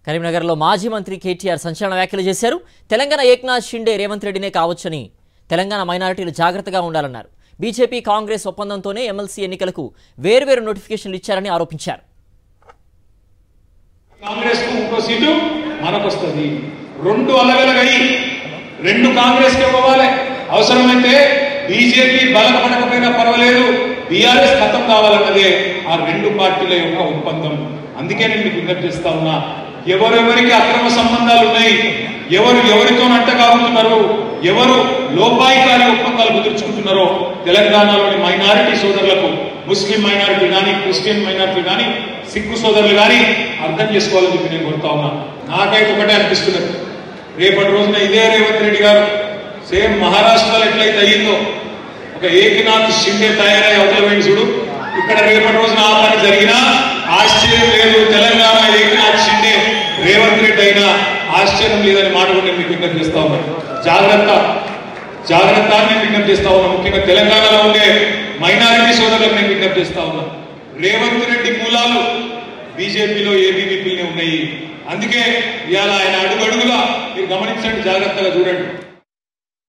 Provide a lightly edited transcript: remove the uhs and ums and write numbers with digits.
కరీంనగర్లో మాజీ మంత్రి కేటీఆర్ సంచలన వ్యాఖ్యలు చేశారు. తెలంగాణ ఏక్నాథ్ షిండే రేవంత్ రెడ్డినే కావచ్చని, తెలంగాణ మైనారిటీలు జాగ్రత్తగా ఉండాలన్నారు. బీజేపీ కాంగ్రెస్ ఒప్పందంతోనే ఎమ్మెల్సీ ఎన్నికలకు వేర్వేరు నోటిఫికేషన్లు ఇచ్చారని ఆరోపించారు. కాంగ్రెస్ కు ఇంకో సీటు మనకు వస్తుంది. రెండు అలగలగై రెండు కాంగ్రెస్ కి ఇవ్వాలి. అవసరమైతే బీజేపీ బలపడకపోయినా పర్వాలేదు, బీఆర్ఎస్ ఖతం కావాలన్నదే ఆ రెండు పార్టీల యొక్క ఒప్పందం. అందుకే నేను మీకు విజ్ఞప్తి చేస్తా ఉన్నా, ఎవరెవరికి అక్రమ సంబంధాలు ఉన్నాయి, ఎవరు ఎవరితో అంటగాగుతున్నారు, ఎవరు లోపాయికారి ఒప్పందాలు కుదుర్చుకుంటున్నారో తెలంగాణలోని మైనారిటీ సోదరులకు, ముస్లిం మైనారిటీ కానీ, క్రిస్టియన్ మైనారిటీ కానీ, సిక్కు సోదరులు కానీ అర్థం చేసుకోవాలని చెప్పి నేను కోరుతా ఉన్నా. నాకైతే ఒకటే అనిపిస్తున్నది, రేపటి రోజున ఇదే రేవంత్ రెడ్డి గారు సేమ్ మహారాష్ట్రలో ఎట్లయితే అయ్యిందో ఒక ఏకనాథ్ షిండే తయారై అవతలమైన చూడు, ఇక్కడ రేపటి రోజున ఆ పని జరిగినా ఆశ్చర్యం లేదు. తెలంగాణ ఏకనాథ్ షిండే రేవంత్ రెడ్డి అయినా ఆశ్చర్యం లేదని మాట కూడా నేను విజ్ఞప్తి చేస్తా ఉన్నాను. జాగ్రత్త అని నేను విజ్ఞప్తి చేస్తా ఉన్నాను. ముఖ్యంగా తెలంగాణలో ఉండే మైనారిటీ సోదరులకు నేను విజ్ఞప్తి చేస్తా ఉన్నాను. రేవంత్ రెడ్డి మూలాలు బీజేపీలో ఏబీవీపీలనే ఉన్నాయి. అందుకే ఇవాళ ఆయన అడుగడుగులా మీరు గమనించండి, జాగ్రత్తగా చూడండి.